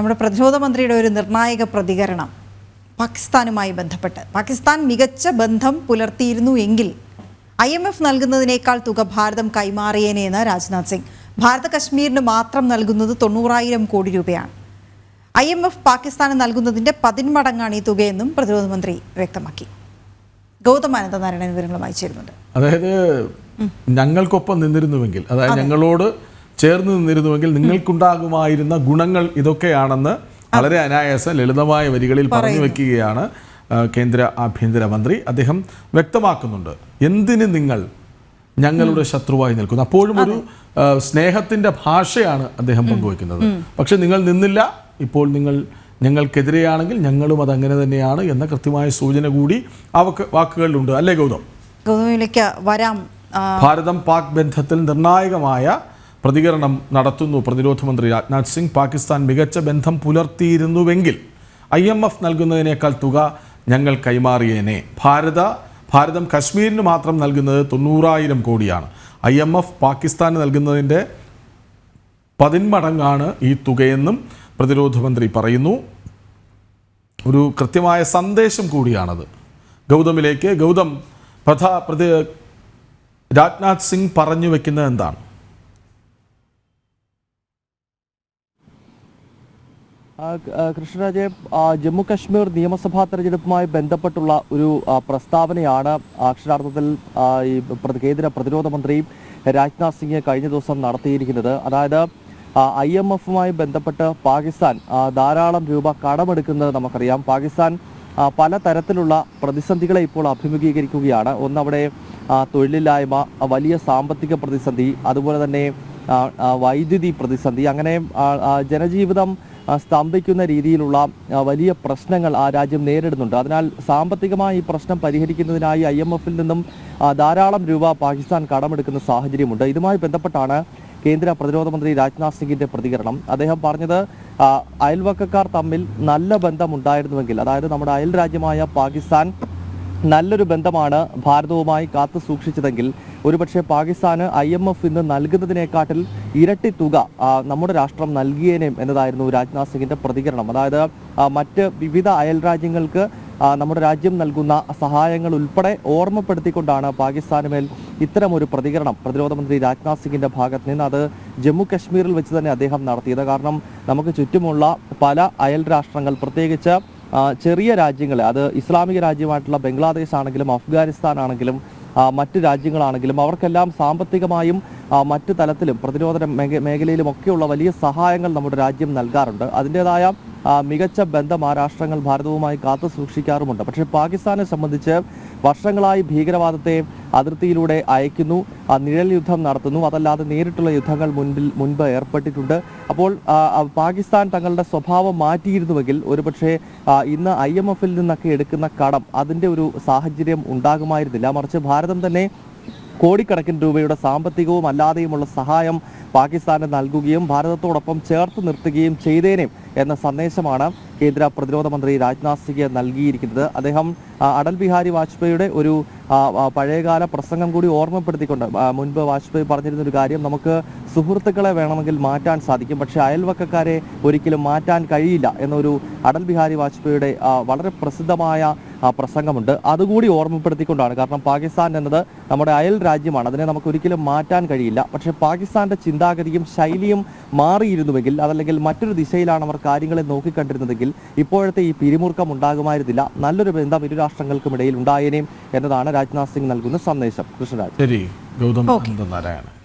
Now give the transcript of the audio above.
നമ്മുടെ പ്രതിരോധ മന്ത്രിയുടെ ഒരു നിർണായക പ്രതികരണം പാകിസ്ഥാനുമായി ബന്ധപ്പെട്ട്. പാകിസ്ഥാൻ മികച്ച ബന്ധം പുലർത്തിയിരുന്നു എങ്കിൽ IMF നൽകുന്നതിനേക്കാൾ തുക ഭാരതം കൈമാറിയേനെന്ന് രാജ്നാഥ് സിംഗ്. ഭാരത കശ്മീരിന് മാത്രം നൽകുന്നത് 90,000 കോടി രൂപയാണ്. IMF പാകിസ്ഥാന് നൽകുന്നതിൻ്റെ 10 മടങ്ങാണ് ഈ തുകയെന്നും പ്രതിരോധ മന്ത്രി വ്യക്തമാക്കി. ഗൗതം അനന്തനാരായണൻ വിവരങ്ങളുമായി ചേരുന്നുണ്ട്. അതായത് ഞങ്ങൾക്കൊപ്പം നിന്നിരുന്നുവെങ്കിൽ, അതായത് ഞങ്ങളോട് ചേർന്ന് നിന്നിരുന്നുവെങ്കിൽ നിങ്ങൾക്കുണ്ടാകുമായിരുന്ന ഗുണങ്ങൾ ഇതൊക്കെയാണെന്ന് വളരെ അനായാസ ലളിതമായ വരികളിൽ പറഞ്ഞു വെക്കുകയാണ് കേന്ദ്ര ആഭ്യന്തരമന്ത്രി. അദ്ദേഹം വ്യക്തമാക്കുന്നുണ്ട് എന്തിന് നിങ്ങൾ ഞങ്ങളുടെ ശത്രുവായി നിൽക്കുന്നു. അപ്പോഴും ഒരു സ്നേഹത്തിൻ്റെ ഭാഷയാണ് അദ്ദേഹം പങ്കുവയ്ക്കുന്നത്. പക്ഷെ നിങ്ങൾ നിന്നില്ല, ഇപ്പോൾ നിങ്ങൾ ഞങ്ങൾക്കെതിരെയാണെങ്കിൽ ഞങ്ങളും അതങ്ങനെ തന്നെയാണ് എന്ന കൃത്യമായ സൂചന കൂടി വാക്കുകളിലുണ്ട്. അല്ലേ ഗൗതം? ഗൗതമിലേക്ക് വരാം. ഭാരതം പാക് ബന്ധത്തിൽ നിർണായകമായ പ്രതികരണം നടത്തുന്നു പ്രതിരോധ മന്ത്രി രാജ്നാഥ് സിംഗ്. പാകിസ്ഥാൻ മികച്ച ബന്ധം പുലർത്തിയിരുന്നുവെങ്കിൽ IMF നൽകുന്നതിനേക്കാൾ തുക ഞങ്ങൾ കൈമാറിയേനെ. ഭാരതം കശ്മീരിന് മാത്രം നൽകുന്നത് 90,000 കോടിയാണ്. IMF പാകിസ്ഥാന് നൽകുന്നതിൻ്റെ 10 മടങ്ങാണ് ഈ തുകയെന്നും പ്രതിരോധ മന്ത്രി പറയുന്നു. ഒരു കൃത്യമായ സന്ദേശം കൂടിയാണത്. ഗൗതമിലേക്ക്. ഗൗതം, രാജ്നാഥ് സിംഗ് പറഞ്ഞു വെക്കുന്നത് എന്താണ്? കൃഷ്ണരാജെ, ജമ്മു കശ്മീർ നിയമസഭാ തെരഞ്ഞെടുപ്പുമായി ബന്ധപ്പെട്ടുള്ള ഒരു പ്രസ്താവനയാണ് അക്ഷരാർത്ഥത്തിൽ ഈ കേന്ദ്ര പ്രതിരോധ മന്ത്രി രാജ്നാഥ് സിംഗ് കഴിഞ്ഞ ദിവസം നടത്തിയിരിക്കുന്നത്. അതായത് IMFുമായി ബന്ധപ്പെട്ട് പാകിസ്ഥാൻ ധാരാളം രൂപ കടമെടുക്കുന്നത് നമുക്കറിയാം. പാകിസ്ഥാൻ പല തരത്തിലുള്ള പ്രതിസന്ധികളെ ഇപ്പോൾ അഭിമുഖീകരിക്കുകയാണ്. ഒന്നവിടെ തൊഴിലില്ലായ്മ, വലിയ സാമ്പത്തിക പ്രതിസന്ധി, അതുപോലെ തന്നെ വൈദ്യുതി പ്രതിസന്ധി, അങ്ങനെ ജനജീവിതം സ്തംഭിക്കുന്ന രീതിയിലുള്ള വലിയ പ്രശ്നങ്ങൾ ആ രാജ്യം നേരിടുന്നുണ്ട്. അതിനാൽ സാമ്പത്തികമായി ഈ പ്രശ്നം പരിഹരിക്കുന്നതിനായി IMFിൽ നിന്നും ധാരാളം രൂപ പാകിസ്ഥാൻ കടമെടുക്കുന്ന സാഹചര്യമുണ്ട്. ഇതുമായി ബന്ധപ്പെട്ടാണ് കേന്ദ്ര പ്രതിരോധ മന്ത്രി രാജ്നാഥ് സിംഗിന്റെ പ്രതികരണം. അദ്ദേഹം പറഞ്ഞത് അയൽവക്കക്കാർ തമ്മിൽ നല്ല ബന്ധമുണ്ടായിരുന്നുവെങ്കിൽ, അതായത് നമ്മുടെ അയൽ രാജ്യമായ പാകിസ്ഥാൻ നല്ലൊരു ബന്ധമാണ് ഭാരതവുമായി കാത്തു സൂക്ഷിച്ചതെങ്കിൽ ഒരുപക്ഷെ പാകിസ്ഥാന് IMF ഇന്ന് നൽകുന്നതിനേക്കാട്ടിൽ ഇരട്ടി തുക നമ്മുടെ രാഷ്ട്രം നൽകിയേനേം എന്നതായിരുന്നു രാജ്നാഥ് സിംഗിന്റെ പ്രതികരണം. അതായത് മറ്റ് വിവിധ അയൽ രാജ്യങ്ങൾക്ക് നമ്മുടെ രാജ്യം നൽകുന്ന സഹായങ്ങൾ ഉൾപ്പെടെ ഓർമ്മപ്പെടുത്തിക്കൊണ്ടാണ് പാകിസ്ഥാന് മേൽ ഇത്തരമൊരു പ്രതികരണം പ്രതിരോധ മന്ത്രി രാജ്നാഥ് സിംഗിന്റെ ഭാഗത്ത് നിന്ന് അത് ജമ്മു കശ്മീരിൽ വെച്ച് തന്നെ അദ്ദേഹം നടത്തിയത്. കാരണം നമുക്ക് ചുറ്റുമുള്ള പല അയൽ രാഷ്ട്രങ്ങൾ, പ്രത്യേകിച്ച് ചെറിയ രാജ്യങ്ങൾ, അത് ഇസ്ലാമിക രാജ്യമായിട്ടുള്ള ബംഗ്ലാദേശ് ആണെങ്കിലും അഫ്ഗാനിസ്ഥാൻ ആണെങ്കിലും മറ്റ് രാജ്യങ്ങളാണെങ്കിലും അവർക്കെല്ലാം സാമ്പത്തികമായും മറ്റു തലത്തിലും പ്രതിരോധ മേഖലയിലും ഒക്കെയുള്ള വലിയ സഹായങ്ങൾ നമ്മുടെ രാജ്യം നൽകാറുണ്ട്. അതിൻ്റെതായ മികച്ച ബന്ധം ആ രാഷ്ട്രങ്ങൾ ഭാരതവുമായി കാത്തു സൂക്ഷിക്കാറുമുണ്ട്. പക്ഷേ പാകിസ്ഥാനെ സംബന്ധിച്ച് വർഷങ്ങളായി ഭീകരവാദത്തെ അതിർത്തിയിലൂടെ അയക്കുന്നു, നിഴൽ യുദ്ധം നടത്തുന്നു, അതല്ലാതെ നേരിട്ടുള്ള യുദ്ധങ്ങൾ മുൻപ് ഏർപ്പെട്ടിട്ടുണ്ട്. അപ്പോൾ പാകിസ്ഥാൻ തങ്ങളുടെ സ്വഭാവം മാറ്റിയിരുന്നുവെങ്കിൽ ഒരുപക്ഷെ ഇന്ന് IMFിൽ നിന്നൊക്കെ എടുക്കുന്ന കടം അതിൻ്റെ ഒരു സാഹചര്യം ഉണ്ടാകുമായിരുന്നില്ല. മറിച്ച് ഭാരതം തന്നെ കോടിക്കണക്കിന് രൂപയുടെ സാമ്പത്തികവും അല്ലാതെയുമുള്ള സഹായം പാകിസ്ഥാന് നൽകുകയും ഭാരതത്തോടൊപ്പം ചേർത്ത് നിർത്തുകയും ചെയ്തേനെ എന്ന സന്ദേശമാണ് കേന്ദ്ര പ്രതിരോധ മന്ത്രി രാജ്നാഥ് സിംഗ് നൽകിയിരിക്കുന്നത്. അദ്ദേഹം അടൽ ബിഹാരി വാജ്പേയിയുടെ ഒരു പഴയകാല പ്രസംഗം കൂടി ഓർമ്മപ്പെടുത്തിക്കൊണ്ട് മുൻപ് വാജ്പേയി പറഞ്ഞിരുന്ന ഒരു കാര്യം, നമുക്ക് സുഹൃത്തുക്കളെ വേണമെങ്കിൽ മാറ്റാൻ സാധിക്കും, പക്ഷേ അയൽവക്കക്കാരെ ഒരിക്കലും മാറ്റാൻ കഴിയില്ല എന്നൊരു അടൽ ബിഹാരി വാജ്പേയിയുടെ വളരെ പ്രസിദ്ധമായ പ്രസംഗമുണ്ട്. അതുകൂടി ഓർമ്മപ്പെടുത്തിക്കൊണ്ടാണ്. കാരണം പാകിസ്ഥാൻ എന്നത് നമ്മുടെ അയൽ രാജ്യമാണ്, അതിനെ നമുക്ക് ഒരിക്കലും മാറ്റാൻ കഴിയില്ല. പക്ഷേ പാകിസ്ഥാന്റെ ചിന്താഗതിയും ശൈലിയും മാറിയിരുന്നുവെങ്കിൽ, അതല്ലെങ്കിൽ മറ്റൊരു ദിശയിലാണ് അവർ കാര്യങ്ങളെ നോക്കിക്കണ്ടിരുന്നതെങ്കിൽ ഇപ്പോഴത്തെ ഈ പിരിമുറുക്കം ഉണ്ടാകുമായിരുന്നില്ല. നല്ലൊരു ബന്ധം ഇരു രാഷ്ട്രങ്ങൾക്കും ഇടയിൽ ഉണ്ടായേനേയും എന്നതാണ് രാജ്നാഥ് സിംഗ് നൽകുന്ന സന്ദേശം. കൃഷ്ണരാജ്. ശരി, ഗൗതം നാരായണൻ.